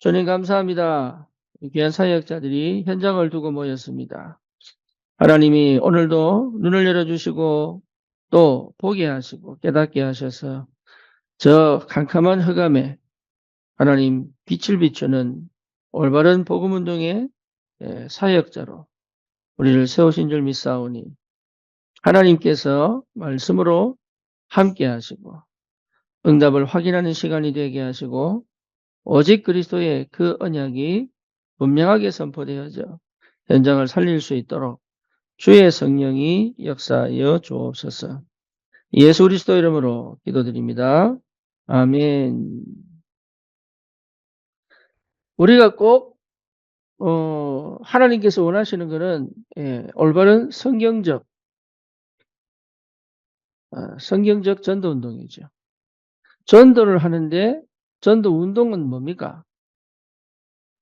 주님 감사합니다. 귀한 사역자들이 현장을 두고 모였습니다. 하나님이 오늘도 눈을 열어주시고 또 보게 하시고 깨닫게 하셔서 저 캄캄한 흑암에 하나님 빛을 비추는 올바른 복음운동의 사역자로 우리를 세우신 줄 믿사오니 하나님께서 말씀으로 함께 하시고 응답을 확인하는 시간이 되게 하시고 오직 그리스도의 그 언약이 분명하게 선포되어져 현장을 살릴 수 있도록 주의 성령이 역사하여 주옵소서. 예수 그리스도 이름으로 기도드립니다. 아멘. 우리가 꼭 하나님께서 원하시는 것은 올바른 성경적 전도 운동이죠. 전도를 하는데 전도 운동은 뭡니까?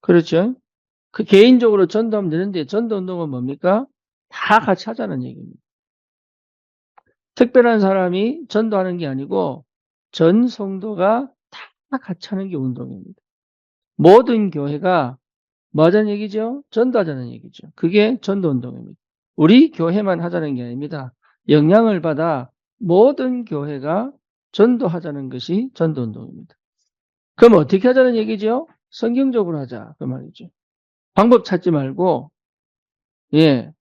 그렇죠? 그 개인적으로 전도하면 되는데 전도 운동은 뭡니까? 다 같이 하자는 얘기입니다. 특별한 사람이 전도하는 게 아니고 전 성도가 다 같이 하는 게 운동입니다. 모든 교회가 뭐 하자는 얘기죠? 전도하자는 얘기죠. 그게 전도 운동입니다. 우리 교회만 하자는 게 아닙니다. 영향을 받아 모든 교회가 전도하자는 것이 전도 운동입니다. 그럼 어떻게 하자는 얘기죠? 성경적으로 하자 그 말이죠. 방법 찾지 말고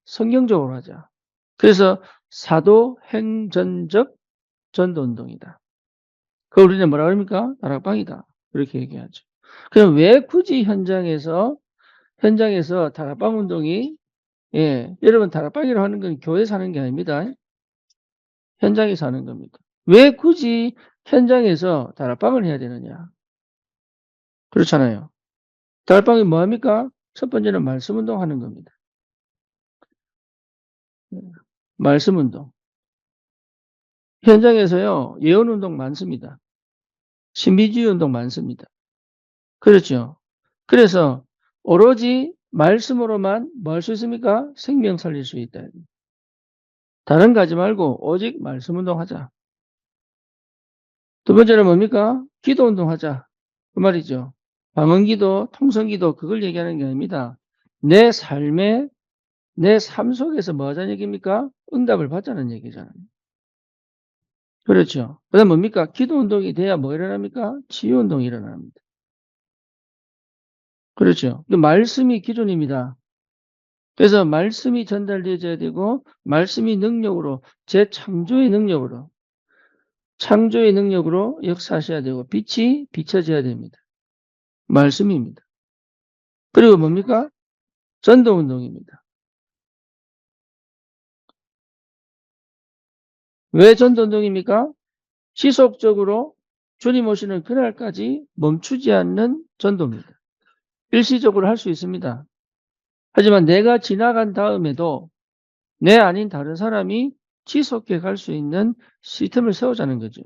성경적으로 하자. 그래서 사도행전적 전도운동이다. 그걸 우리는 뭐라 그럽니까? 다락방이다. 그렇게 얘기하죠. 그럼 왜 굳이 현장에서 다락방 운동이, 여러분 다락방이라고 하는 건 교회에서 하는 게 아닙니다. 현장에서 하는 겁니다. 왜 굳이 현장에서 다락방을 해야 되느냐? 그렇잖아요. 다락방이 뭐 합니까? 첫 번째는 말씀 운동 하는 겁니다. 말씀 운동. 현장에서요, 예언 운동 많습니다. 신비주의 운동 많습니다. 그렇죠. 그래서 오로지 말씀으로만 뭐 할 수 있습니까? 생명 살릴 수 있다. 다른 거 하지 말고 오직 말씀 운동하자. 두 번째는 뭡니까? 기도 운동하자. 그 말이죠. 방언기도, 통성기도 그걸 얘기하는 게 아닙니다. 내 삶 속에서 뭐 하자는 얘기입니까? 응답을 받자는 얘기잖아요. 그렇죠. 그 다음 뭡니까? 기도 운동이 돼야 뭐 일어납니까? 치유 운동이 일어납니다. 그렇죠. 그 말씀이 기준입니다. 그래서 말씀이 전달되어야 되고 말씀이 능력으로 창조의 능력으로 역사하셔야 되고 빛이 비춰져야 됩니다. 말씀입니다. 그리고 뭡니까? 전도운동입니다. 왜 전도운동입니까? 지속적으로 주님 오시는 그날까지 멈추지 않는 전도입니다. 일시적으로 할 수 있습니다. 하지만 내가 지나간 다음에도 내 아닌 다른 사람이 지속해 갈 수 있는 시스템을 세우자는 거죠.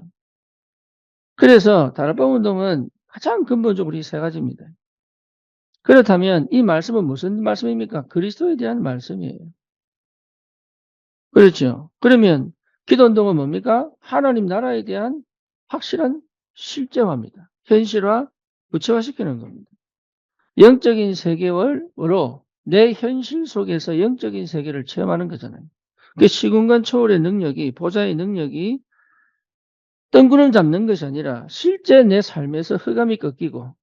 그래서 다락방 운동은 가장 근본적으로 이 세 가지입니다. 그렇다면 이 말씀은 무슨 말씀입니까? 그리스도에 대한 말씀이에요. 그렇죠. 그러면 기도 운동은 뭡니까? 하나님 나라에 대한 확실한 실제화입니다. 현실화, 구체화시키는 겁니다. 영적인 세계로 내 현실 속에서 영적인 세계를 체험하는 거잖아요. 그 시공간 초월의 능력이, 보좌의 능력이 뜬구름 잡는 것이 아니라 실제 내 삶에서 흑암이 꺾이고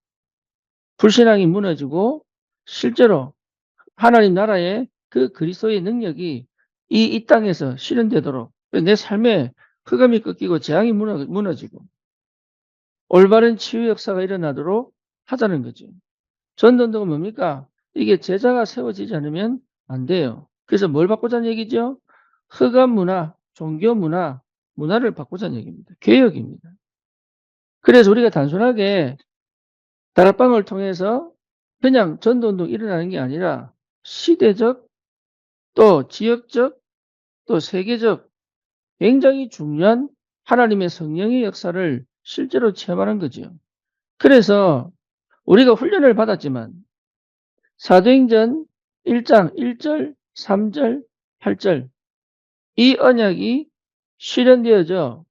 불신앙이 무너지고 실제로 하나님 나라의 그 그리스도의 능력이 이 땅에서 실현되도록 내 삶에 흑암이 꺾이고 재앙이 무너지고 올바른 치유 역사가 일어나도록 하자는 거죠. 전도운동은 뭡니까? 이게 제자가 세워지지 않으면 안 돼요. 그래서 뭘 바꾸자는 얘기죠? 흑암 문화, 종교 문화를 바꾸자는 얘기입니다. 개혁입니다. 그래서 우리가 단순하게 다락방을 통해서 그냥 전도운동이 일어나는 게 아니라 시대적 또 지역적 또 세계적 굉장히 중요한 하나님의 성령의 역사를 실제로 체험하는 거죠. 그래서 우리가 훈련을 받았지만 사도행전 1장 1절, 3절, 8절 이 언약이 실현되어져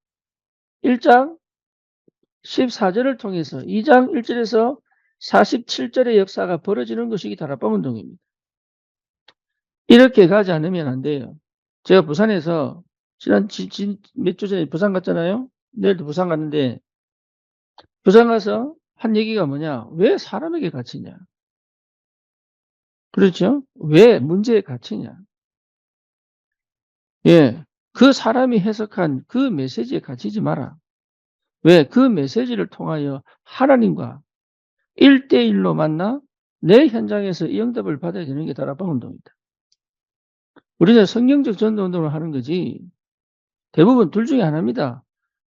1장 14절을 통해서 2장 1절에서 47절의 역사가 벌어지는 것이 이 다락방 운동입니다. 이렇게 가지 않으면 안 돼요. 제가 부산에서 지난 몇 주 전에 부산 갔잖아요. 내일도 부산 갔는데 부산 가서 한 얘기가 뭐냐? 왜 사람에게 갇히냐? 그렇죠? 왜 문제에 갇히냐? 예. 그 사람이 해석한 그 메시지에 갇히지 마라. 왜? 그 메시지를 통하여 하나님과 1대1로 만나 내 현장에서 이 응답을 받아야 되는 게 다락방 운동이다. 우리는 성경적 전도 운동을 하는 거지 대부분 둘 중에 하나입니다.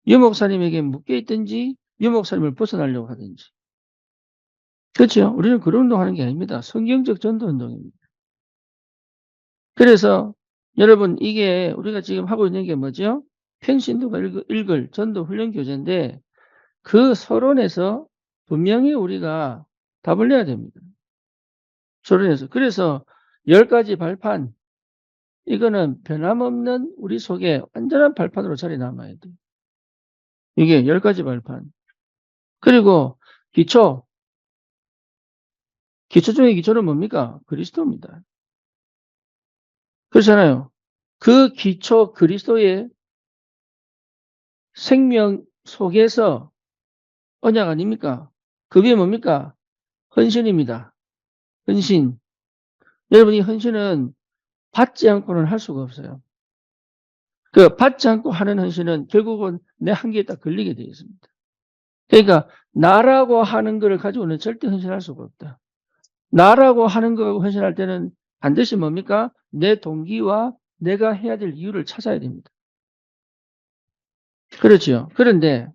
유 목사님에게 묶여 있든지 유 목사님을 벗어나려고 하든지. 그렇죠? 우리는 그런 운동하는 게 아닙니다. 성경적 전도 운동입니다. 그래서 여러분 이게 우리가 지금 하고 있는 게 뭐죠? 평신도가 읽을 전도 훈련 교재인데 그 서론에서 분명히 우리가 답을 내야 됩니다. 서론에서. 그래서 10가지 발판 이거는 변함없는 우리 속에 완전한 발판으로 자리 남아야 돼요. 이게 10가지 발판. 그리고 기초. 기초 중에 기초는 뭡니까? 그리스도입니다. 그렇잖아요. 그 기초 그리스도의 생명 속에서 언약 아닙니까? 그게 뭡니까? 헌신입니다. 헌신. 여러분 이 헌신은 받지 않고는 할 수가 없어요. 그 받지 않고 하는 헌신은 결국은 내 한계에 딱 걸리게 되어 있습니다. 그러니까 나라고 하는 것을 가지고는 절대 헌신할 수가 없다. 나라고 하는 거 헌신할 때는 반드시 뭡니까? 내 동기와 내가 해야 될 이유를 찾아야 됩니다. 그렇죠. 그런데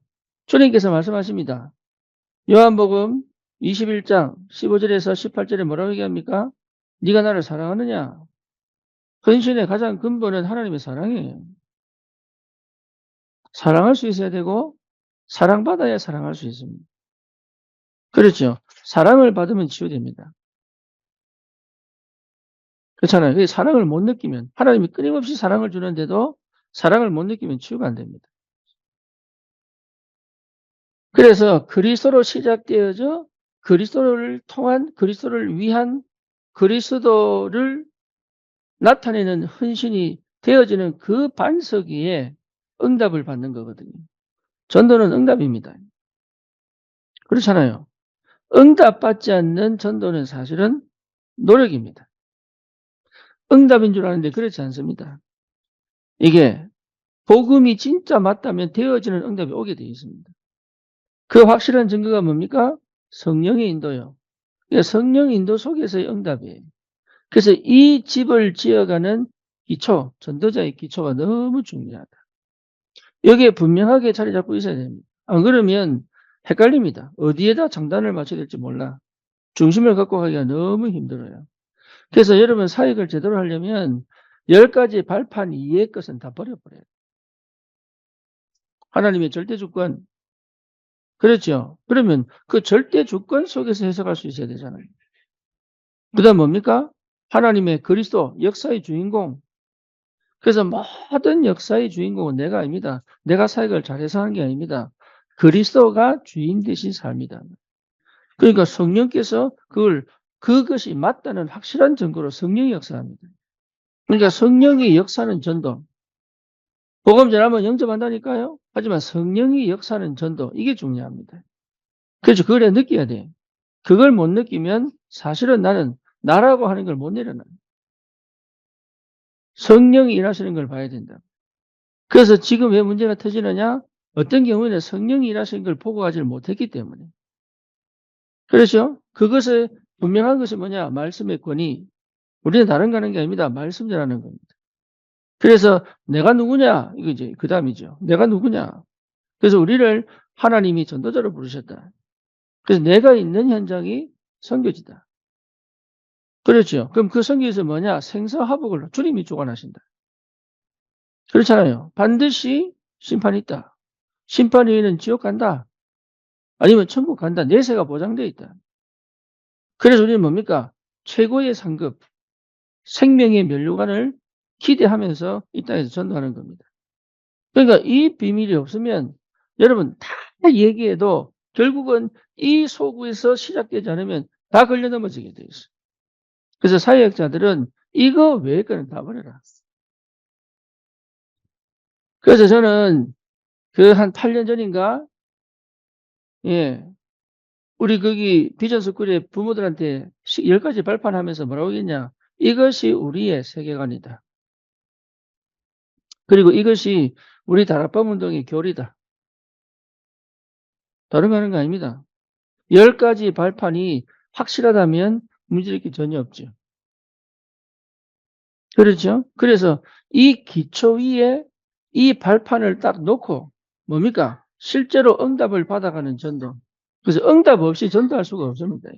주님께서 말씀하십니다. 요한복음 21장 15절에서 18절에 뭐라고 얘기합니까? 네가 나를 사랑하느냐? 헌신의 가장 근본은 하나님의 사랑이에요. 사랑할 수 있어야 되고 사랑받아야 사랑할 수 있습니다. 그렇죠. 사랑을 받으면 치유됩니다. 그렇잖아요. 사랑을 못 느끼면 하나님이 끊임없이 사랑을 주는데도 사랑을 못 느끼면 치유가 안 됩니다. 그래서 그리스도로 시작되어져 그리스도를 통한 그리스도를 위한 그리스도를 나타내는 헌신이 되어지는 그 반석 위에 응답을 받는 거거든요. 전도는 응답입니다. 그렇잖아요. 응답받지 않는 전도는 사실은 노력입니다. 응답인 줄 아는데 그렇지 않습니다. 이게 복음이 진짜 맞다면 되어지는 응답이 오게 되어 있습니다. 그 확실한 증거가 뭡니까? 성령의 인도요. 성령 인도 속에서의 응답이에요. 그래서 이 집을 지어가는 기초, 전도자의 기초가 너무 중요하다. 여기에 분명하게 자리 잡고 있어야 됩니다. 안 그러면 헷갈립니다. 어디에다 장단을 맞춰야 될지 몰라. 중심을 갖고 가기가 너무 힘들어요. 그래서 여러분 사역을 제대로 하려면 10가지 발판 이외의 것은 다 버려버려요. 하나님의 절대 주권. 그렇죠. 그러면 그 절대 주권 속에서 해석할 수 있어야 되잖아요. 그 다음 뭡니까? 하나님의 그리스도, 역사의 주인공. 그래서 모든 역사의 주인공은 내가 아닙니다. 내가 사역을 잘해서 하는 게 아닙니다. 그리스도가 주인 되신 삶이다. 그러니까 성령께서 그것이 맞다는 확실한 증거로 성령이 역사합니다. 그러니까 성령이 역사하는 전도. 복음 전하면 영접한다니까요. 하지만 성령이 역사하는 전도 이게 중요합니다. 그래서 그걸 느껴야 돼요. 그걸 못 느끼면 사실은 나는 나라고 하는 걸 못 내려놔요. 성령이 일하시는 걸 봐야 된다. 그래서 지금 왜 문제가 터지느냐? 어떤 경우에는 성령이 일하시는 걸 보고 가지를 못했기 때문에. 그렇죠? 그것에 분명한 것이 뭐냐? 말씀의 권위. 우리는 다른 거 하는 게 아닙니다. 말씀 전하는 겁니다. 그래서 내가 누구냐? 이거 이제 그 다음이죠. 내가 누구냐? 그래서 우리를 하나님이 전도자로 부르셨다. 그래서 내가 있는 현장이 선교지다. 그렇죠. 그럼 그 선교에서 뭐냐? 생사화복을 주님이 주관하신다. 그렇잖아요. 반드시 심판이 있다. 심판 후에는 지옥 간다. 아니면 천국 간다. 내세가 보장되어 있다. 그래서 우리는 뭡니까? 최고의 상급, 생명의 면류관을 기대하면서 이 땅에서 전도하는 겁니다. 그러니까 이 비밀이 없으면 여러분 다 얘기해도 결국은 이 소구에서 시작되지 않으면 다 걸려 넘어지게 돼 있어. 그래서 사회학자들은 이거 외의 거는 다 버려라. 그래서 저는 그 한 8년 전인가, 예, 우리 거기 비전 스쿨의 부모들한테 10가지 발판하면서 뭐라고 했냐. 이것이 우리의 세계관이다. 그리고 이것이 우리 다락방 운동의 교리다. 다른 거 하는 거 아닙니다. 10가지 발판이 확실하다면 문제될 게 전혀 없죠. 그렇죠? 그래서 이 기초 위에 이 발판을 딱 놓고 뭡니까? 실제로 응답을 받아가는 전도. 그래서 응답 없이 전도할 수가 없습니다.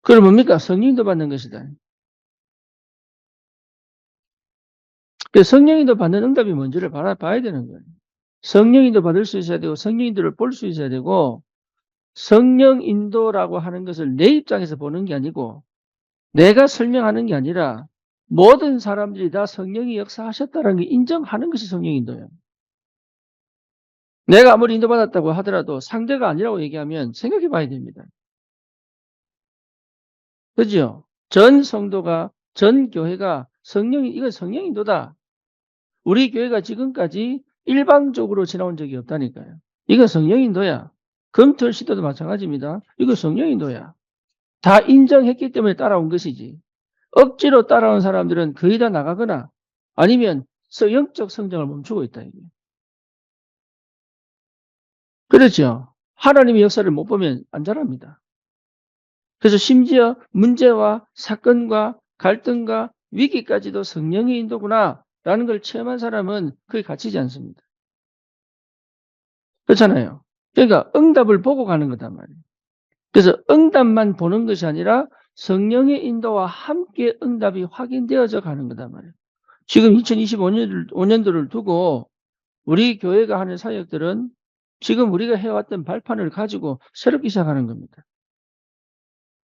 그럼 뭡니까? 성령도 받는 것이다. 그래서 성령인도 받는 응답이 뭔지를 봐야 되는 거예요. 성령인도 받을 수 있어야 되고 성령인들을 볼 수 있어야 되고 성령 인도라고 하는 것을 내 입장에서 보는 게 아니고 내가 설명하는 게 아니라 모든 사람들이 다 성령이 역사하셨다는 게 인정하는 것이 성령 인도예요. 내가 아무리 인도받았다고 하더라도 상대가 아니라고 얘기하면 생각해 봐야 됩니다. 그죠? 전 성도가, 전 교회가 이건 성령 인도다. 우리 교회가 지금까지 일방적으로 지나온 적이 없다니까요. 이건 성령 인도야. 검토 시도도 마찬가지입니다. 이거 성령 인도야. 다 인정했기 때문에 따라온 것이지. 억지로 따라온 사람들은 거의 다 나가거나 아니면 영적 성장을 멈추고 있다. 이게. 그렇죠. 하나님의 역사를 못 보면 안 자랍니다. 그래서 심지어 문제와 사건과 갈등과 위기까지도 성령의 인도구나 라는 걸 체험한 사람은 그게 갇히지 않습니다. 그렇잖아요. 그러니까 응답을 보고 가는 거단 말이에요. 그래서 응답만 보는 것이 아니라 성령의 인도와 함께 응답이 확인되어져 가는 거단 말이에요. 지금 2025년도를 두고 우리 교회가 하는 사역들은 지금 우리가 해왔던 발판을 가지고 새롭게 시작하는 겁니다.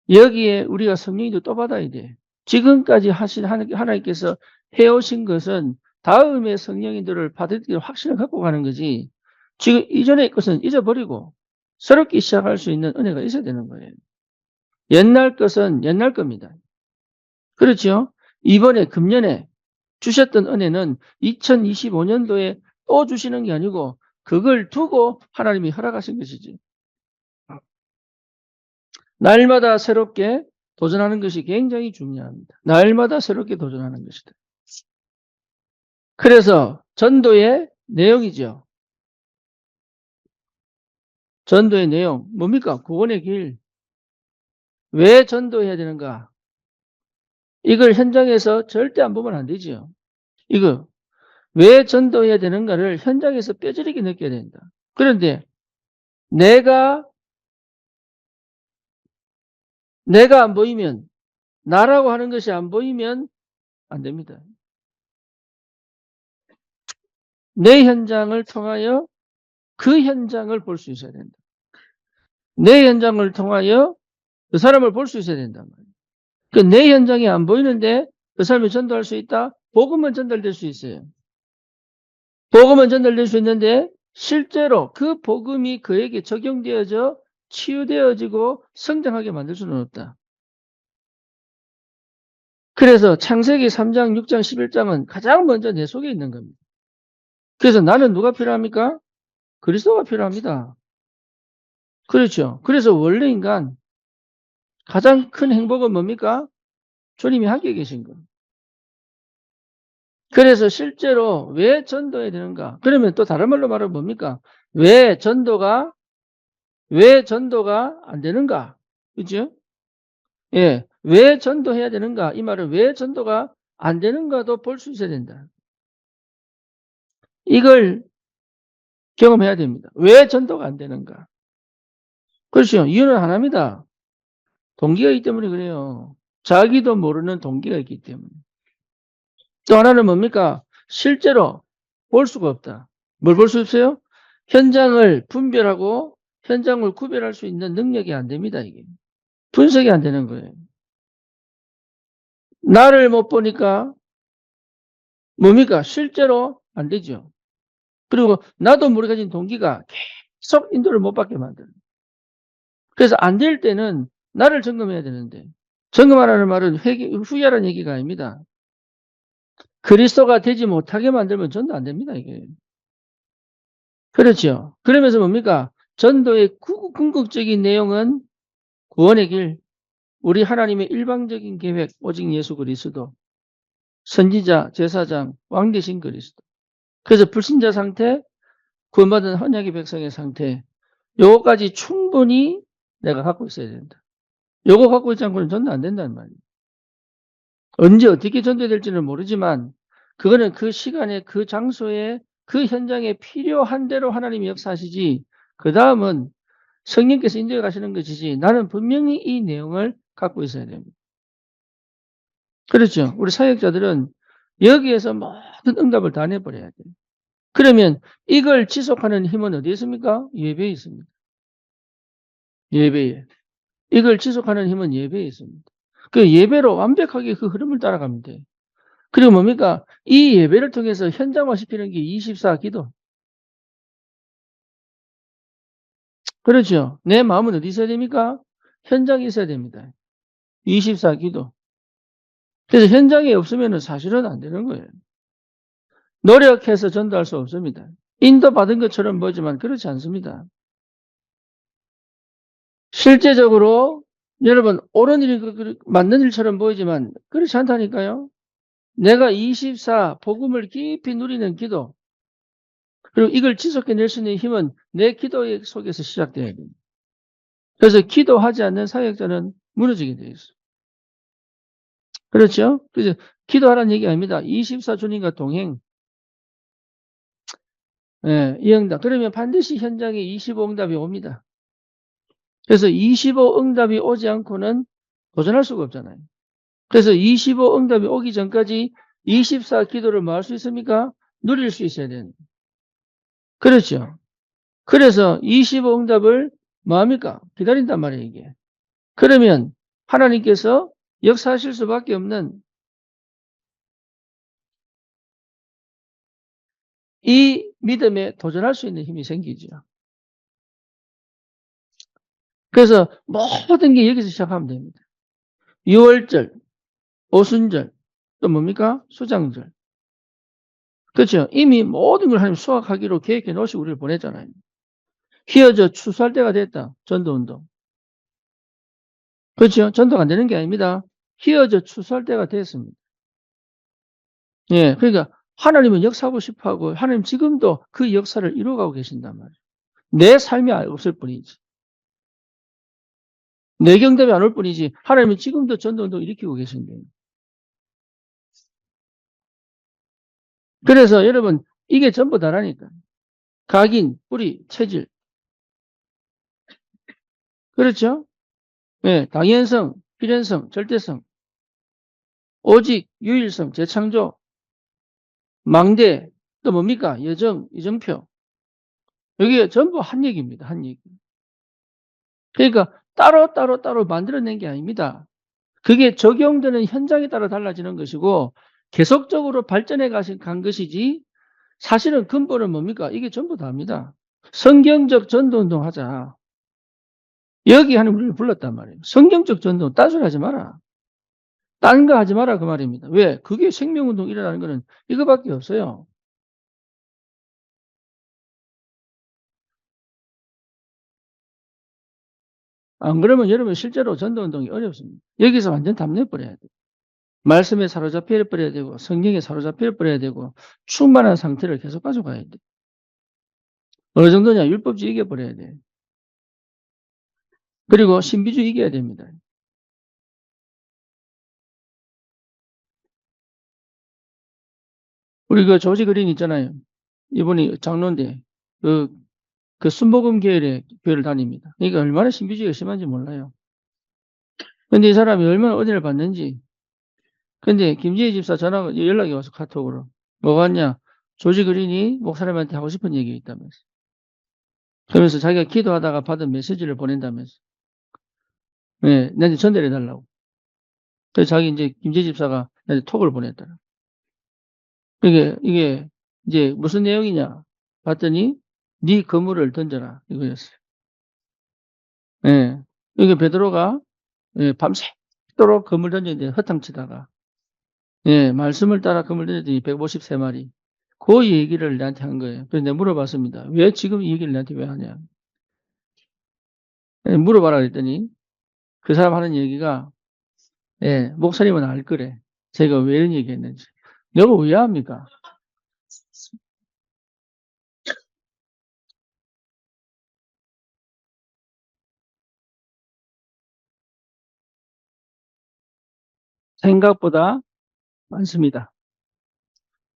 여기에 우리가 성령인도 또 받아야 돼. 지금까지 하신 하나님께서 해오신 것은 다음에 성령인들을 받을 때 확신을 갖고 가는 거지. 지금 이전의 것은 잊어버리고 새롭게 시작할 수 있는 은혜가 있어야 되는 거예요. 옛날 것은 옛날 겁니다. 그렇죠? 이번에 금년에 주셨던 은혜는 2025년도에 또 주시는 게 아니고 그걸 두고 하나님이 허락하신 것이지. 날마다 새롭게 도전하는 것이 굉장히 중요합니다. 날마다 새롭게 도전하는 것이다. 그래서 전도의 내용이죠. 전도의 내용 뭡니까? 구원의 길. 왜 전도해야 되는가? 이걸 현장에서 절대 안 보면 안 되지요. 이거 왜 전도해야 되는가를 현장에서 뼈저리게 느껴야 된다. 그런데 내가 안 보이면 나라고 하는 것이 안 보이면 안 됩니다. 내 현장을 통하여 그 현장을 볼 수 있어야 된다. 내 현장을 통하여 그 사람을 볼 수 있어야 된단 말이에요. 그 내 현장이 안 보이는데 그 사람이 전도할 수 있다? 복음은 전달될 수 있어요. 복음은 전달될 수 있는데 실제로 그 복음이 그에게 적용되어져 치유되어지고 성장하게 만들 수는 없다. 그래서 창세기 3장, 6장, 11장은 가장 먼저 내 속에 있는 겁니다. 그래서 나는 누가 필요합니까? 그리스도가 필요합니다. 그렇죠. 그래서 원래 인간 가장 큰 행복은 뭡니까? 주님이 함께 계신 거. 그래서 실제로 왜 전도해야 되는가? 그러면 또 다른 말로 말하면 뭡니까? 왜 전도가 안 되는가? 그죠? 예. 왜 전도해야 되는가? 이 말은 왜 전도가 안 되는가도 볼 수 있어야 된다. 이걸 경험해야 됩니다. 왜 전도가 안 되는가? 그렇죠. 이유는 하나입니다. 동기가 있기 때문에 그래요. 자기도 모르는 동기가 있기 때문에. 또 하나는 뭡니까? 실제로 볼 수가 없다. 뭘 볼 수 없어요? 현장을 분별하고 현장을 구별할 수 있는 능력이 안 됩니다. 이게. 분석이 안 되는 거예요. 나를 못 보니까 뭡니까? 실제로 안 되죠. 그리고 나도 모르게 가진 동기가 계속 인도를 못 받게 만드는. 그래서 안 될 때는 나를 점검해야 되는데, 점검하라는 말은 후회하라는 얘기가 아닙니다. 그리스도가 되지 못하게 만들면 전도 안 됩니다, 이게. 그렇죠. 그러면서 뭡니까? 전도의 궁극적인 내용은 구원의 길, 우리 하나님의 일방적인 계획, 오직 예수 그리스도, 선지자, 제사장, 왕 대신 그리스도. 그래서 불신자 상태, 구원받은 언약의 백성의 상태, 요거까지 충분히 내가 갖고 있어야 된다. 요거 갖고 있지 않고는 전도 안 된다는 말이에요. 언제 어떻게 전도될지는 모르지만 그거는 그 시간에 그 장소에 그 현장에 필요한 대로 하나님이 역사하시지, 그 다음은 성령께서 인도해 가시는 것이지, 나는 분명히 이 내용을 갖고 있어야 됩니다. 그렇죠. 우리 사역자들은 여기에서 모든 응답을 다 내버려야 돼요. 그러면 이걸 지속하는 힘은 어디에 있습니까? 예배에 있습니다. 예배에. 이걸 지속하는 힘은 예배에 있습니다. 그 예배로 완벽하게 그 흐름을 따라가면 돼요. 그리고 뭡니까? 이 예배를 통해서 현장화시키는 게 24기도. 그렇죠. 내 마음은 어디 있어야 됩니까? 현장에 있어야 됩니다. 24기도. 그래서 현장에 없으면 사실은 안 되는 거예요. 노력해서 전도할 수 없습니다. 인도받은 것처럼 보지만 그렇지 않습니다. 실제적으로 여러분 옳은 일이 맞는 일처럼 보이지만 그렇지 않다니까요. 내가 24 복음을 깊이 누리는 기도, 그리고 이걸 지속해낼 수 있는 힘은 내 기도 속에서 시작돼야 됩니다. 그래서 기도하지 않는 사역자는 무너지게 되어 있어요. 그렇죠? 그래서 기도하라는 얘기 아닙니다. 24 주님과 동행. 예, 이 응답. 그러면 반드시 현장에 25 응답이 옵니다. 그래서 25 응답이 오지 않고는 도전할 수가 없잖아요. 그래서 25 응답이 오기 전까지 24 기도를 뭐 할 수 있습니까? 누릴 수 있어야 되는. 그렇죠. 그래서 25 응답을 뭐 합니까? 기다린단 말이에요, 이게. 그러면 하나님께서 역사하실 수밖에 없는 이 믿음에 도전할 수 있는 힘이 생기죠. 그래서 모든 게 여기서 시작하면 됩니다. 유월절, 오순절, 또 뭡니까? 수장절. 그렇죠. 이미 모든 걸 하나님 수확하기로 계획해 놓으시고 우리를 보냈잖아요. 휘어져 추수할 때가 됐다. 전도운동. 그렇죠. 전도가 안 되는 게 아닙니다. 휘어져 추수할 때가 됐습니다. 예, 그러니까 하나님은 역사하고 싶어하고 하나님 지금도 그 역사를 이루어가고 계신단 말이에요. 내 삶이 없을 뿐이지. 내 경험이 안 올 뿐이지 하나님은 지금도 전도운동 일으키고 계신대요. 그래서 여러분 이게 전부 다라니까. 각인, 뿌리, 체질. 그렇죠? 예, 당연성, 필연성, 절대성, 오직, 유일성, 재창조, 망대, 또 뭡니까? 여정, 이정표. 여기에 전부 한 얘기입니다. 한 얘기. 그러니까 따로 만들어낸 게 아닙니다. 그게 적용되는 현장에 따라 달라지는 것이고 계속적으로 발전해 간 것이지 사실은 근본은 뭡니까? 이게 전부 다입니다. 성경적 전도운동 하자. 여기 하는 우리를 불렀단 말이에요. 성경적 전도 딴소리 하지 마라. 딴 거 하지 마라 그 말입니다. 왜? 그게 생명운동 일어나는 거는 이거밖에 없어요. 안 그러면 여러분 실제로 전도운동이 어렵습니다. 여기서 완전 담내버려야 돼요. 말씀에 사로잡혀 버려야 되고 성경에 사로잡혀 버려야 되고 충만한 상태를 계속 가져가야 돼요. 어느 정도냐? 율법주의 이겨버려야 돼요. 그리고 신비주의 이겨야 됩니다. 우리 그 조지 그린 있잖아요. 이분이 장로인데 그 순복음 계열의 교회를 다닙니다. 그러니까 얼마나 신비주의가 심한지 몰라요. 근데 이 사람이 얼마나 은혜를 받는지. 근데 김지혜 집사 연락이 와서 카톡으로. 뭐가 왔냐? 조지 그린이 목사님한테 하고 싶은 얘기가 있다면서. 그러면서 자기가 기도하다가 받은 메시지를 보낸다면서. 네, 나한테 전달해 달라고. 그래서 자기 이제 김지혜 집사가 나한테 톡을 보냈더라. 이게 이제 무슨 내용이냐? 봤더니 네 그물을 던져라 이거였어요. 예. 이게 베드로가 예 밤새도록 그물 던졌는데 허탕치다가 예 말씀을 따라 그물 던졌더니 153마리. 그 얘기를 나한테 한 거예요. 그래서 내가 물어봤습니다. "왜 지금 이 얘기를 나한테 왜 하냐." 예 물어봐라 그랬더니 그 사람 하는 얘기가 예 목사님은 알 거래. 제가 왜 이런 얘기했는지. 내가 왜 합니까? 생각보다 많습니다.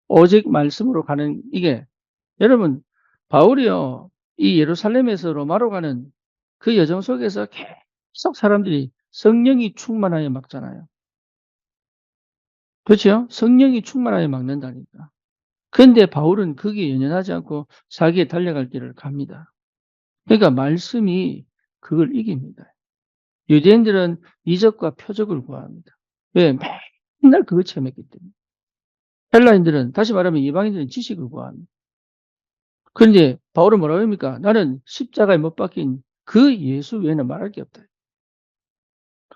오직 말씀으로 가는 이게 여러분 바울이요. 이 예루살렘에서 로마로 가는 그 여정 속에서 계속 사람들이 성령이 충만하여 막잖아요. 그렇죠? 성령이 충만하여 막는다니까. 그런데 바울은 거기에 연연하지 않고 자기의 달려갈 길을 갑니다. 그러니까 말씀이 그걸 이깁니다. 유대인들은 이적과 표적을 구합니다. 왜? 맨날 그거 체험했기 때문에. 헬라인들은 다시 말하면 이방인들은 지식을 구합니다. 그런데 바울은 뭐라고 합니까? 나는 십자가에 못 박힌 그 예수 외에는 말할 게 없다.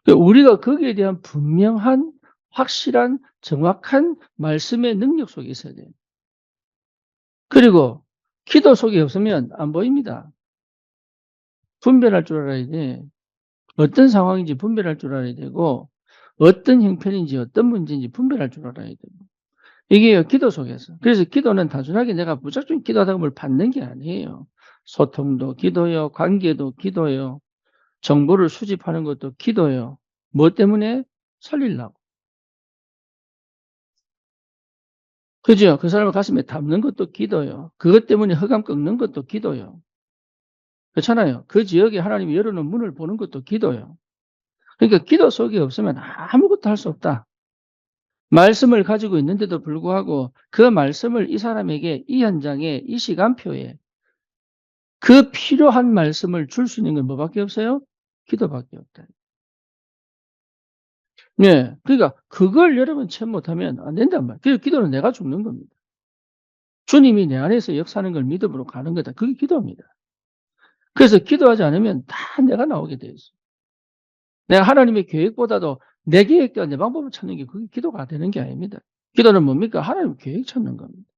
그러니까 우리가 거기에 대한 분명한 확실한 정확한 말씀의 능력 속에 있어야 돼요. 그리고 기도 속에 없으면 안 보입니다. 분별할 줄 알아야 돼. 어떤 상황인지 분별할 줄 알아야 되고 어떤 형편인지 어떤 문제인지 분별할 줄 알아야 되고 이게요 기도 속에서. 그래서 기도는 단순하게 내가 무작정 기도하다가 뭘 받는 게 아니에요. 소통도 기도요. 관계도 기도요. 정보를 수집하는 것도 기도요. 뭐 때문에? 살리려고. 그죠? 그 사람을 가슴에 담는 것도 기도요. 그것 때문에 흑암 꺾는 것도 기도요. 그렇잖아요. 그 지역에 하나님이 열어놓은 문을 보는 것도 기도요. 그러니까 기도 속에 없으면 아무것도 할 수 없다. 말씀을 가지고 있는데도 불구하고 그 말씀을 이 사람에게 이 현장에 이 시간표에 그 필요한 말씀을 줄 수 있는 건 뭐밖에 없어요? 기도밖에 없다. 네. 그러니까 그걸 여러분 체험 못하면 안 된단 말이에요. 그래서 기도는 내가 죽는 겁니다. 주님이 내 안에서 역사하는 걸 믿음으로 가는 거다. 그게 기도입니다. 그래서 기도하지 않으면 다 내가 나오게 돼 있어요. 내가 하나님의 계획보다도 내 계획과 내 방법을 찾는 게 그게 기도가 되는 게 아닙니다. 기도는 뭡니까? 하나님 계획 찾는 겁니다.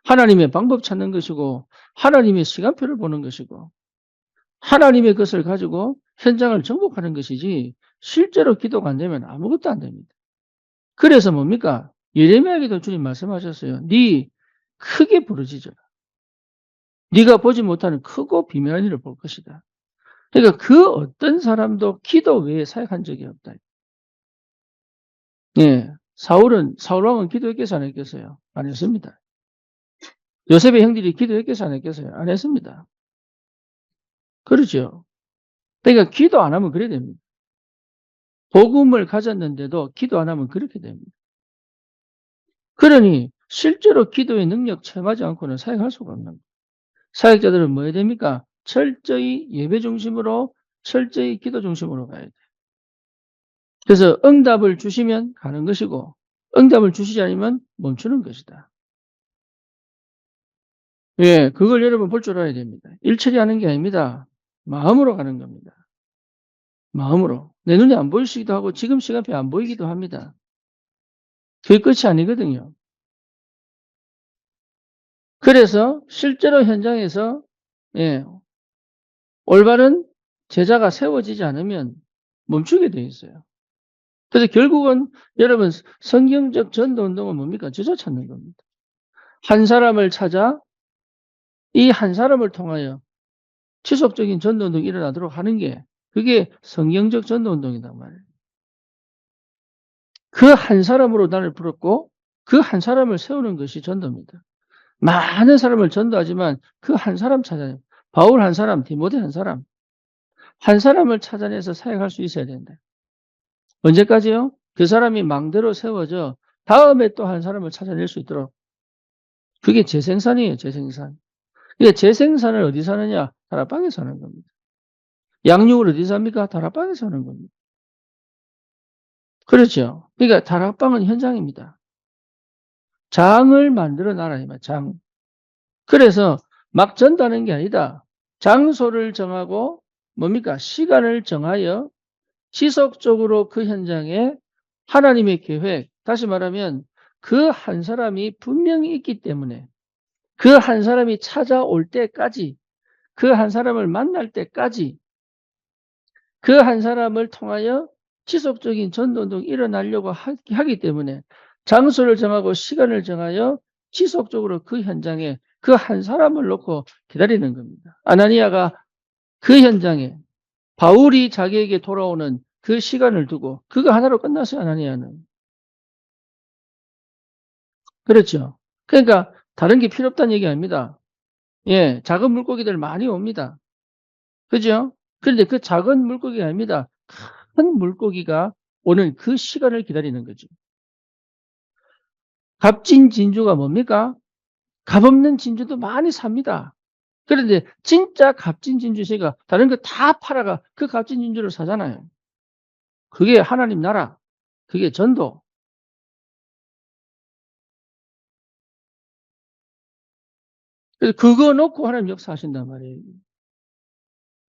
하나님의 방법 찾는 것이고 하나님의 시간표를 보는 것이고 하나님의 것을 가지고 현장을 정복하는 것이지 실제로 기도가 안 되면 아무것도 안 됩니다. 그래서 뭡니까? 예레미야에게도 주님 말씀하셨어요. "네 크게 부르짖어라. 네가 보지 못하는 크고 비밀한 일을 볼 것이다." 그러니까 그 어떤 사람도 기도 외에 사역한 적이 없다. 예. 사울 왕은 기도했겠어요, 안 했겠어요? 안 했습니다. 요셉의 형들이 기도했겠어요, 안 했겠어요? 안 했습니다. 그렇죠. 그러니까 기도 안 하면 그래야 됩니다. 복음을 가졌는데도 기도 안 하면 그렇게 됩니다. 그러니 실제로 기도의 능력 체험하지 않고는 사역할 수가 없는 거예요. 사역자들은 뭐 해야 됩니까? 철저히 예배 중심으로 철저히 기도 중심으로 가야 돼요. 그래서 응답을 주시면 가는 것이고 응답을 주시지 않으면 멈추는 것이다. 예. 그걸 여러분 볼 줄 알아야 됩니다. 일처리 하는 게 아닙니다. 마음으로 가는 겁니다. 마음으로. 내 눈에 안 보이시기도 하고 지금 시간표에 안 보이기도 합니다. 그게 끝이 아니거든요. 그래서 실제로 현장에서 예 올바른 제자가 세워지지 않으면 멈추게 돼 있어요. 그래서 결국은 여러분 성경적 전도 운동은 뭡니까? 저자 찾는 겁니다. 한 사람을 찾아 이 한 사람을 통하여 지속적인 전도 운동이 일어나도록 하는 게 그게 성경적 전도 운동이란 말이에요. 그 한 사람으로 나를 불렀고 그 한 사람을 세우는 것이 전도입니다. 많은 사람을 전도하지만 그 한 사람 찾아내요. 바울 한 사람, 디모데 한 사람, 한 사람을 찾아내서 사역할 수 있어야 된다. 언제까지요? 그 사람이 망대로 세워져 다음에 또 한 사람을 찾아낼 수 있도록. 그게 재생산이에요, 재생산. 그러니까 재생산을 어디서 하느냐? 다락방에서 하는 겁니다. 양육을 어디서 합니까? 다락방에서 하는 겁니다. 그렇죠. 그러니까 다락방은 현장입니다. 장을 만들어 놔라 이 말 장. 그래서 막 전다는 게 아니다. 장소를 정하고 뭡니까? 시간을 정하여 지속적으로 그 현장에 하나님의 계획, 다시 말하면 그 한 사람이 분명히 있기 때문에 그 한 사람이 찾아올 때까지, 그 한 사람을 만날 때까지, 그 한 사람을 통하여 지속적인 전도운동이 일어나려고 하기 때문에 장소를 정하고 시간을 정하여 지속적으로 그 현장에 그 한 사람을 놓고 기다리는 겁니다. 아나니아가 그 현장에 바울이 자기에게 돌아오는 그 시간을 두고 그거 하나로 끝났어요. 아나니아는. 그렇죠. 그러니까 다른 게 필요 없다는 얘기 아닙니다. 예, 작은 물고기들 많이 옵니다. 그죠? 그런데 그 작은 물고기가 아닙니다. 큰 물고기가 오는 그 시간을 기다리는 거죠. 값진 진주가 뭡니까? 값없는 진주도 많이 삽니다. 그런데 진짜 값진 진주 씨가 다른 거 다 팔아가 그 값진 진주를 사잖아요. 그게 하나님 나라. 그게 전도. 그래서 그거 놓고 하나님 역사하신단 말이에요.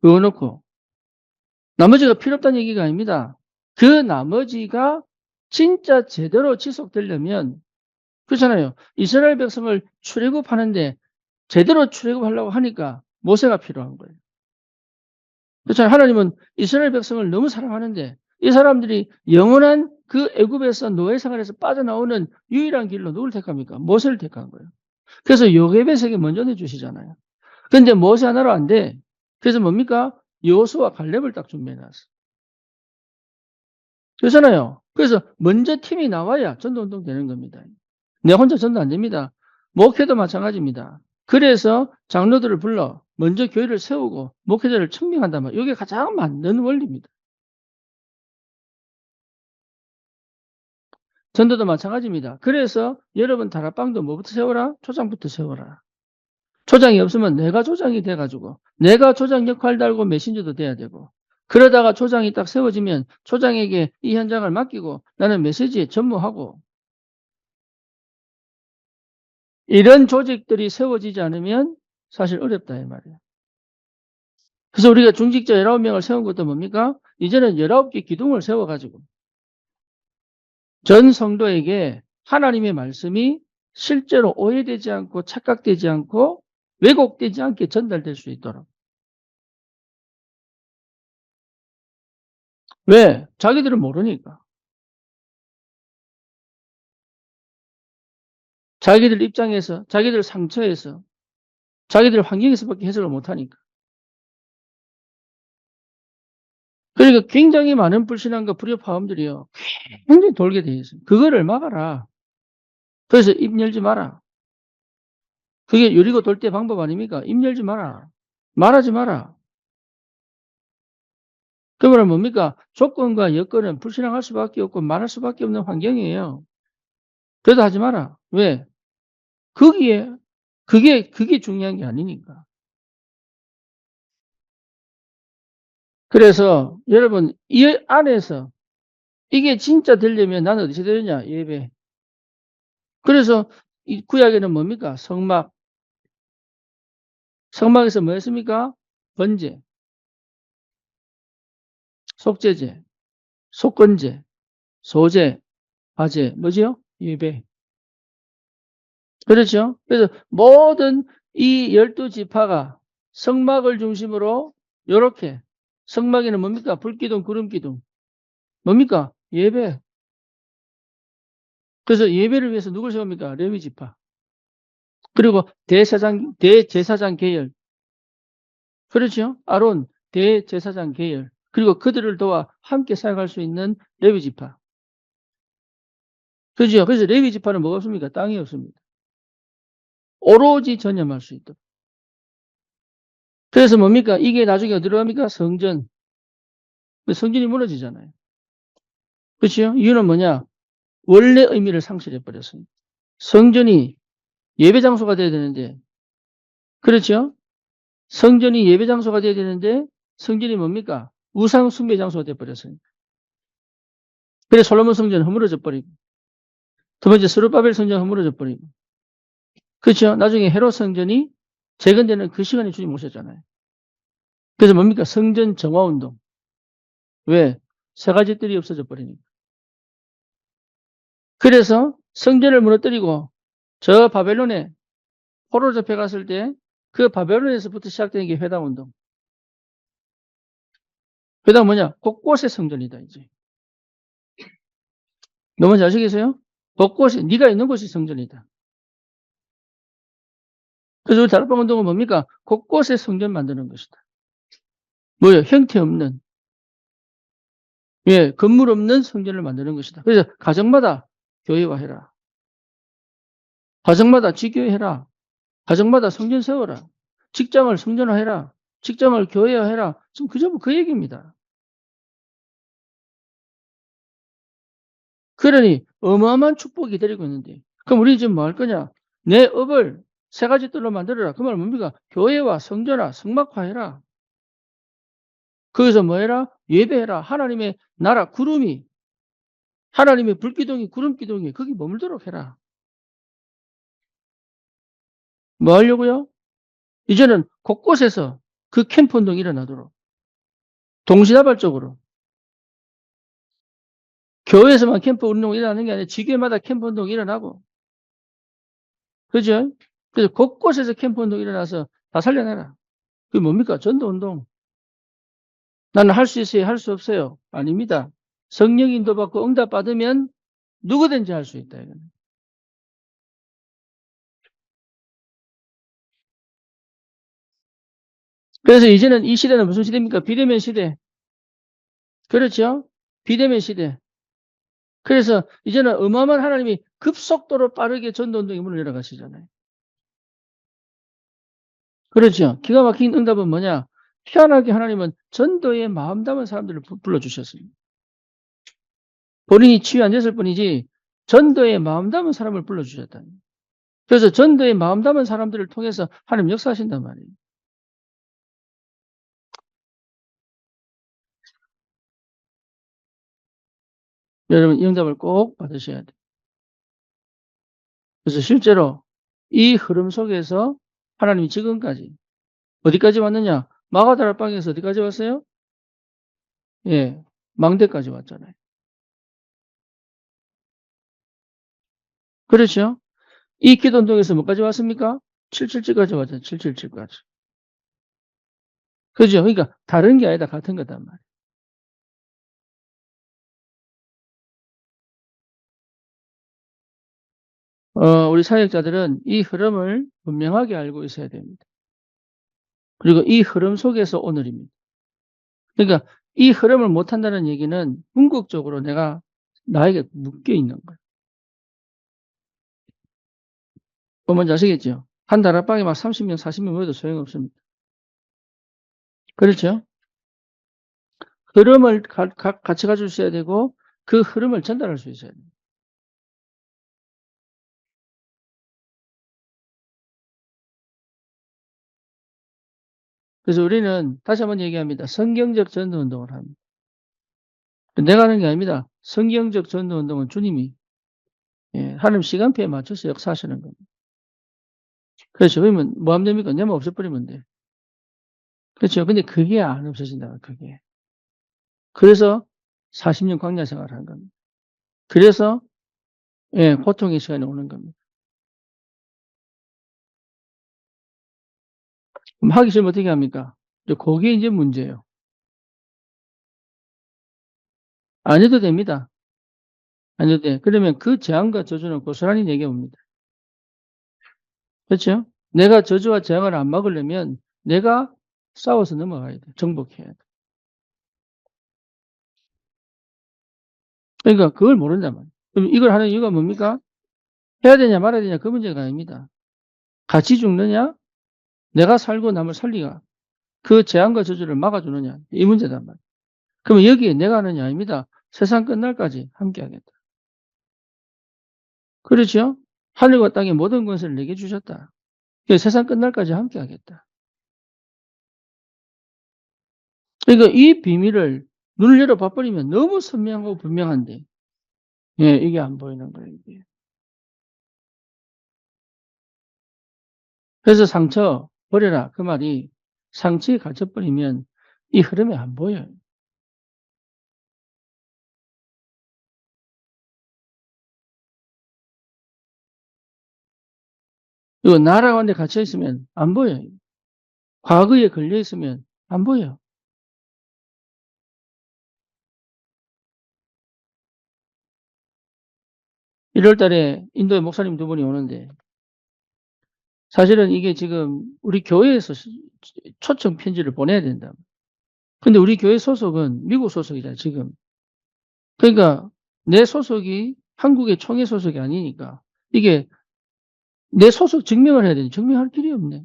그거 놓고. 나머지가 필요 없다는 얘기가 아닙니다. 그 나머지가 진짜 제대로 지속되려면, 그렇잖아요. 이스라엘 백성을 출애굽하는데 제대로 출애굽하려고 하니까 모세가 필요한 거예요. 그렇잖아요. 하나님은 이스라엘 백성을 너무 사랑하는데 이 사람들이 영원한 그 애굽에서 노예 생활에서 빠져나오는 유일한 길로 누굴 택합니까? 모세를 택한 거예요. 그래서 요게벳에게 먼저 내주시잖아요. 근데 모세 하나로 안 돼. 그래서 뭡니까? 여호수아 갈렙을 딱 준비해놨어. 그렇잖아요. 그래서 먼저 팀이 나와야 전도운동 되는 겁니다. 내 혼자 전도 안 됩니다. 목회도 마찬가지입니다. 그래서 장로들을 불러 먼저 교회를 세우고 목회자를 청명한단 말이에요. 이게 가장 맞는 원리입니다. 전도도 마찬가지입니다. 그래서 여러분 다락방도 뭐부터 세워라? 초장부터 세워라. 초장이 없으면 내가 초장이 돼가지고 내가 초장 역할 달고 메신저도 돼야 되고 그러다가 초장이 딱 세워지면 초장에게 이 현장을 맡기고 나는 메시지에 전무하고 이런 조직들이 세워지지 않으면 사실 어렵다 이 말이에요. 그래서 우리가 중직자 19명을 세운 것도 뭡니까? 이제는 19개 기둥을 세워가지고 전 성도에게 하나님의 말씀이 실제로 오해되지 않고 착각되지 않고 왜곡되지 않게 전달될 수 있도록. 왜? 자기들은 모르니까. 자기들 입장에서, 자기들 상처에서, 자기들 환경에서밖에 해석을 못하니까. 그러니까 굉장히 많은 불신앙과 불협화음들이요. 굉장히 돌게 돼 있어요. 그거를 막아라. 그래서 입 열지 마라. 그게 유리고 돌대 방법 아닙니까? 입 열지 마라. 말하지 마라. 그러면 뭡니까? 조건과 여건은 불신앙할 수밖에 없고 말할 수밖에 없는 환경이에요. 그래도 하지 마라. 왜? 거기에, 그게 중요한 게 아니니까. 그래서 여러분, 이 안에서 이게 진짜 되려면 나는 어디서 되느냐? 예배. 그래서 이 구약에는 뭡니까? 성막. 성막에서 뭐 했습니까? 번제, 속죄제, 속건제, 소제, 화제. 뭐지요? 예배. 그렇죠? 그래서 모든 이 12지파가 성막을 중심으로 요렇게 성막에는 뭡니까? 불기둥, 구름기둥. 뭡니까? 예배. 그래서 예배를 위해서 누굴 세웁니까? 레위지파. 그리고 대제사장 계열. 그렇죠? 아론 대제사장 계열. 그리고 그들을 도와 함께 사역할 수 있는 레위지파. 그죠? 그래서 레위지파는 뭐가 없습니까? 땅이 없습니다. 오로지 전념할 수 있도록. 그래서 뭡니까? 이게 나중에 어디로 갑니까? 성전. 성전이 무너지잖아요. 그렇죠? 이유는 뭐냐? 원래 의미를 상실해 버렸습니다. 성전이 예배 장소가 돼야 되는데, 그렇죠? 성전이 예배 장소가 돼야 되는데, 성전이 뭡니까? 우상 숭배 장소가 돼 버렸어요. 그래서 솔로몬 성전은 허물어져 버리고, 두 번째 스룹바벨 성전 허물어져 버리고, 그렇죠? 나중에 헤롯 성전이 최근에는 그 시간에 주님 오셨잖아요. 그래서 뭡니까? 성전 정화 운동. 왜? 세 가지 뜰이 없어져 버리니까. 그래서 성전을 무너뜨리고 저 바벨론에 포로 잡혀갔을 때 그 바벨론에서부터 시작된 게 회당 운동. 회당 뭐냐? 곳곳에 성전이다 이제. 너무 잘 아시겠어요? 곳곳에 네가 있는 곳이 성전이다. 그래서 우리 다락방 운동은 뭡니까? 곳곳에 성전 만드는 것이다. 뭐예요? 형태 없는, 예, 건물 없는 성전을 만드는 것이다. 그래서 가정마다 교회화해라. 가정마다 지교회해라. 가정마다 성전 세워라. 직장을 성전화해라. 직장을 교회화해라. 지금 그 전부 그 얘기입니다. 그러니 어마어마한 축복이 기다리고 있는데, 그럼 우리 지금 뭐 할 거냐? 내 업을 세 가지 뜰로 만들어라. 그 말 뭡니까? 교회와 성전화, 성막화해라. 거기서 뭐 해라? 예배해라. 하나님의 나라 구름이, 하나님의 불기둥이 구름기둥이 거기 머물도록 해라. 뭐 하려고요? 이제는 곳곳에서 그 캠프 운동이 일어나도록 동시다발적으로 교회에서만 캠프 운동이 일어나는 게 아니라 지교마다 캠프 운동이 일어나고, 그죠? 그래서 곳곳에서 캠프 운동이 일어나서 다 살려내라. 그게 뭡니까? 전도 운동. 나는 할 수 있어요? 할 수 없어요? 아닙니다. 성령 인도받고 응답 받으면 누구든지 할 수 있다. 이거는. 그래서 이제는 이 시대는 무슨 시대입니까? 비대면 시대. 그렇죠? 비대면 시대. 그래서 이제는 어마어마한 하나님이 급속도로 빠르게 전도운동의 문을 열어가시잖아요. 그렇죠? 기가 막힌 응답은 뭐냐? 희한하게 하나님은 전도에 마음 담은 사람들을 불러주셨습니다. 본인이 치유 안 됐을 뿐이지 전도에 마음 담은 사람을 불러주셨다. 그래서 전도에 마음 담은 사람들을 통해서 하나님 역사하신단 말이에요. 여러분 이 응답을 꼭 받으셔야 돼요. 그래서 실제로 이 흐름 속에서 하나님이 지금까지 어디까지 왔느냐? 마가다락방에서 어디까지 왔어요? 예, 망대까지 왔잖아요. 그렇죠? 이 기도운동에서 뭐까지 왔습니까? 777까지 왔잖아요. 777까지. 그죠? 그러니까 다른 게 아니다. 같은 거단 말이에요. 우리 사역자들은 이 흐름을 분명하게 알고 있어야 됩니다. 그리고 이 흐름 속에서 오늘입니다. 그러니까 이 흐름을 못한다는 얘기는 궁극적으로 내가 나에게 묶여 있는 거예요. 뭔지 아시겠죠? 한 다락방에 막 30명, 40명 모여도 소용없습니다. 그렇죠? 흐름을 같이 가질 수 있어야 되고 그 흐름을 전달할 수 있어야 돼요. 그래서 우리는 다시 한번 얘기합니다. 성경적 전도 운동을 합니다. 내가 하는 게 아닙니다. 성경적 전도 운동은 주님이, 예, 하나님 시간표에 맞춰서 역사하시는 겁니다. 그렇죠. 그러면 뭐 하면 됩니까? 내만 없애버리면 돼. 그렇죠. 근데 그게 안 없어진다. 그게. 그래서 40년 광야 생활을 한 겁니다. 그래서, 예, 고통의 시간이 오는 겁니다. 그럼 하기 싫으면 어떻게 합니까? 그게 이제 문제예요. 안 해도 됩니다. 안 해도 돼. 그러면 그 재앙과 저주는 고스란히 내게 옵니다. 그렇죠? 내가 저주와 재앙을 안 막으려면 내가 싸워서 넘어가야 돼. 정복해야 돼. 그러니까 그걸 모른단 말이에요. 그럼 이걸 하는 이유가 뭡니까? 해야 되냐 말아야 되냐 그 문제가 아닙니다. 같이 죽느냐? 내가 살고 남을 살리가. 그 재앙과 저주를 막아주느냐? 이 문제단 말이에요. 그러면 여기에 내가 하느냐 아닙니다. 세상 끝날까지 함께하겠다. 그렇죠? 하늘과 땅의 모든 것을 내게 주셨다. 세상 끝날까지 함께하겠다. 그러니까 이 비밀을 눈을 열어 봐버리면 너무 선명하고 분명한데, 예, 이게 안 보이는 거예요, 이게. 그래서 상처, 버려라. 그 말이 상처에 갇혀버리면 이 흐름이 안 보여요. 이거 나라고 하는 데 갇혀 있으면 안 보여요. 과거에 걸려 있으면 안 보여. (1월) 달에 인도에 목사님 2분이 오는데 사실은 이게 지금 우리 교회에서 초청 편지를 보내야 된다. 근데 우리 교회 소속은 미국 소속이잖아요, 지금. 그러니까 내 소속이 한국의 총회 소속이 아니니까 이게 내 소속 증명을 해야 되는데 증명할 길이 없네.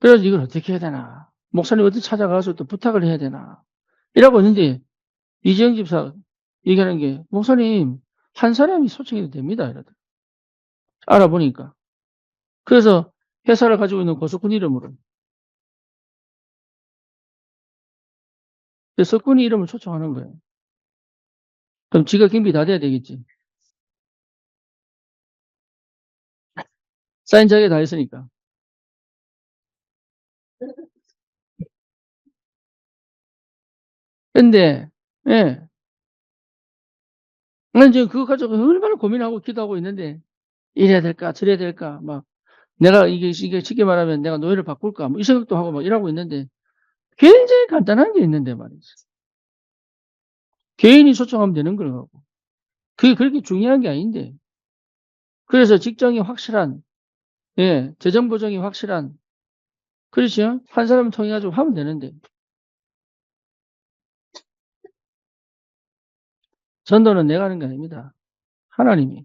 그래서 이걸 어떻게 해야 되나. 목사님 어디 찾아가서 또 부탁을 해야 되나. 이라고 했는데 이재영 집사 얘기하는 게 목사님 한 사람이 소청해도 됩니다. 이러더라고요. 알아보니까. 그래서 회사를 가지고 있는 고석군 이름으로. 석군이 이름을 초청하는 거예요. 그럼 지가 김비 다 돼야 되겠지. 사인 자기 다 했으니까. 근데, 예. 난 이제 그거 가지고 얼마나 고민하고 기도하고 있는데, 이래야 될까, 저래야 될까, 막, 내가 이게 쉽게 말하면 내가 노예를 바꿀까, 뭐 이 생각도 하고 막 이러고 있는데, 굉장히 간단한 게 있는데 말이지. 개인이 초청하면 되는 거라고. 그게 그렇게 중요한 게 아닌데. 그래서 직장이 확실한, 예, 재정 보정이 확실한, 그렇죠? 한 사람 통해 가지고 하면 되는데. 전도는 내가 하는 게 아닙니다. 하나님이.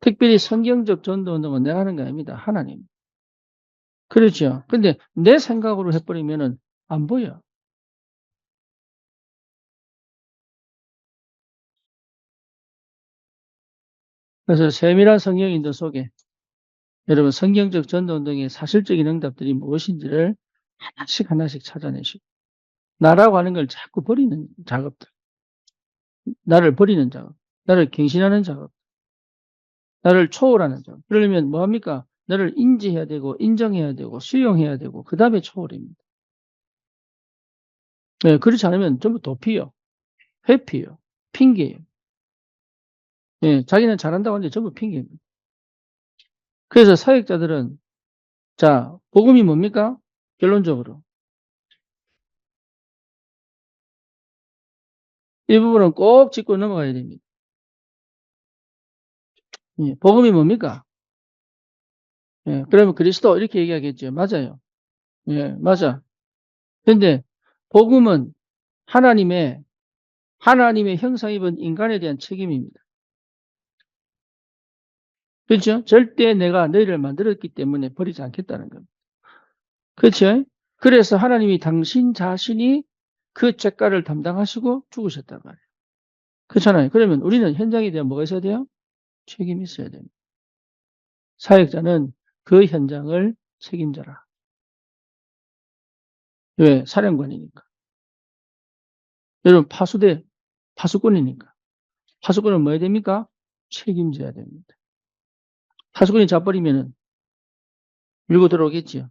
특별히 성경적 전도 운동은 내가 하는 게 아닙니다. 하나님. 그렇죠. 근데 내 생각으로 해버리면은 안 보여. 그래서 세밀한 성경 인도 속에 여러분 성경적 전도 운동의 사실적인 응답들이 무엇인지를 하나씩 하나씩 찾아내시고 나라고 하는 걸 자꾸 버리는 작업들, 나를 버리는 작업, 나를 갱신하는 작업, 나를 초월하는 작업. 그러려면 뭐합니까? 나를 인지해야 되고 인정해야 되고 수용해야 되고 그 다음에 초월입니다. 네, 그렇지 않으면 전부 도피요, 회피요, 핑계예요. 예, 자기는 잘한다고 하는데 전부 핑계입니다. 그래서 사역자들은 자, 복음이 뭡니까? 결론적으로. 이 부분은 꼭 짚고 넘어가야 됩니다. 예, 복음이 뭡니까? 예, 그러면 그리스도 이렇게 얘기하겠죠. 맞아요. 예, 맞아. 근데 복음은 하나님의 형상 입은 인간에 대한 책임입니다. 그렇죠? 절대 내가 너희를 만들었기 때문에 버리지 않겠다는 겁니다. 그렇죠? 그래서 하나님이 당신 자신이 그 죄가를 담당하시고 죽으셨단 말이에요. 그렇잖아요. 그러면 우리는 현장에 대한 뭐가 있어야 돼요? 책임이 있어야 됩니다. 사역자는 그 현장을 책임져라. 왜? 사령관이니까. 여러분, 파수꾼이니까. 파수꾼은 뭐 해야 됩니까? 책임져야 됩니다. 파수꾼이 잡버리면은 밀고 들어오겠지요.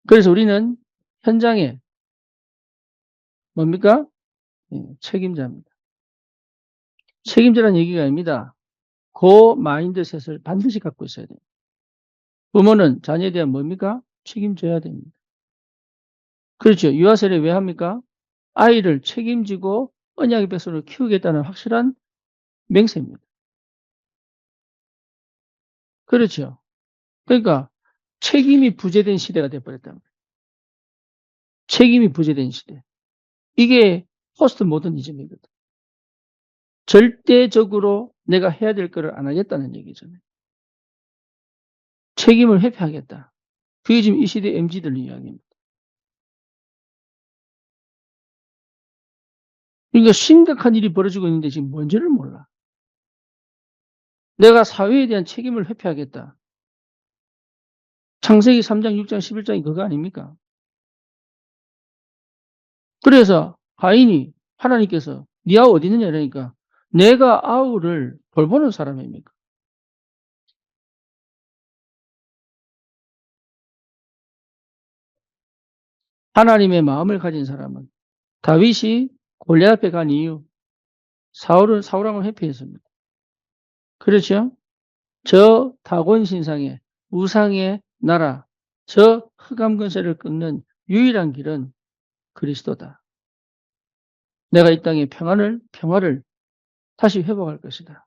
그래서 우리는 현장에 뭡니까? 책임자입니다. 책임자라는 얘기가 아닙니다. 그 마인드셋을 반드시 갖고 있어야 돼요. 부모는 자녀에 대한 뭡니까? 책임져야 됩니다. 그렇죠. 유아세례 왜 합니까? 아이를 책임지고 언약의 백성으로 키우겠다는 확실한 맹세입니다. 그렇죠. 그러니까 책임이 부재된 시대가 돼버렸다. 책임이 부재된 시대. 이게 포스트 모더니즘이거든. 절대적으로 내가 해야 될 거를 안 하겠다는 얘기잖아요. 책임을 회피하겠다. 그게 지금 이 시대 MZ들 이야기입니다. 그러니까 심각한 일이 벌어지고 있는데 지금 뭔지를 몰라. 내가 사회에 대한 책임을 회피하겠다. 창세기 3장, 6장, 11장이 그거 아닙니까? 그래서 가인이 하나님께서 네 아우 어디 있느냐 이러니까 내가 아우를 돌보는 사람입니까? 하나님의 마음을 가진 사람은 다윗이 골리앗 앞에 간 이유, 사울왕을 회피했습니다. 그렇죠? 저 다곤 신상의 우상의 나라, 저 흑암 권세를 끊는 유일한 길은 그리스도다. 내가 이 땅의 평화를 다시 회복할 것이다.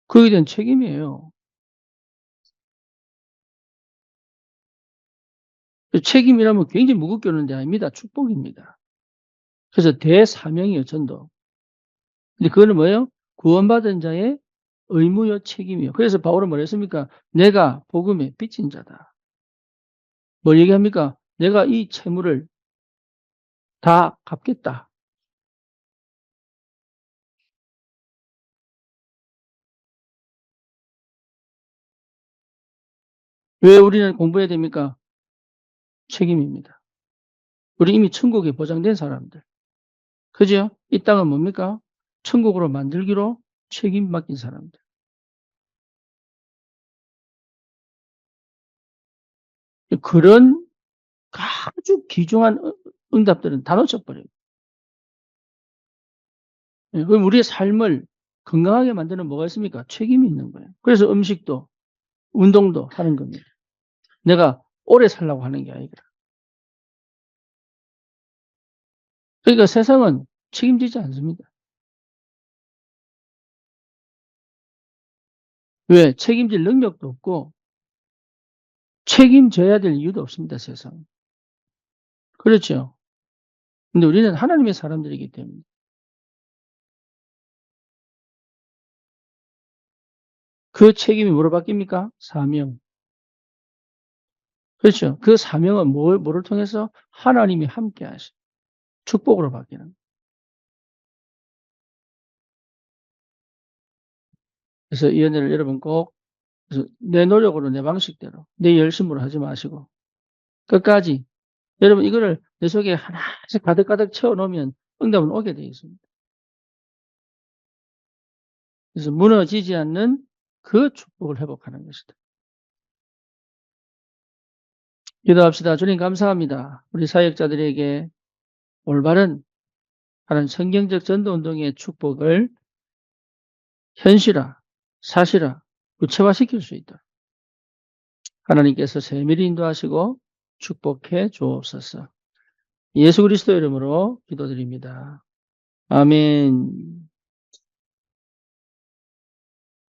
그에 대한 책임이에요. 책임이라면 굉장히 무겁게 오는 데 아닙니다. 축복입니다. 그래서 대사명이에요, 전도. 근데 그거는 뭐예요? 구원받은 자의 의무요, 책임이요. 그래서 바울은 뭐라 했습니까? 내가 복음의 빚진 자다. 뭘 얘기합니까? 내가 이 채무를 다 갚겠다. 왜 우리는 공부해야 됩니까? 책임입니다. 우리 이미 천국에 보장된 사람들. 그죠? 이 땅은 뭡니까? 천국으로 만들기로 책임 맡긴 사람들. 그런 아주 귀중한 응답들은 다 놓쳐버려요. 그럼 우리의 삶을 건강하게 만드는 뭐가 있습니까? 책임이 있는 거예요. 그래서 음식도, 운동도 하는 겁니다. 내가 오래 살라고 하는 게 아니라. 그러니까 세상은 책임지지 않습니다. 왜? 책임질 능력도 없고 책임져야 될 이유도 없습니다, 세상은. 그렇죠. 근데 우리는 하나님의 사람들이기 때문에. 그 책임이 뭐로 바뀝니까? 사명. 그렇죠. 그 사명은 뭐를 통해서? 하나님이 함께 하신 축복으로 바뀌는. 그래서 이 은혜를 여러분 꼭 내 노력으로 내 방식대로 내 열심으로 하지 마시고 끝까지 여러분 이거를 내 속에 하나씩 가득가득 채워놓으면 응답은 오게 되어 있습니다. 그래서 무너지지 않는 그 축복을 회복하는 것이다. 기도합시다. 주님 감사합니다. 우리 사역자들에게 올바른 하는 성경적 전도운동의 축복을 현실화, 사실화, 구체화시킬 수 있도록 하나님께서 세밀히 인도하시고 축복해 주옵소서. 예수 그리스도 이름으로 기도드립니다. 아멘.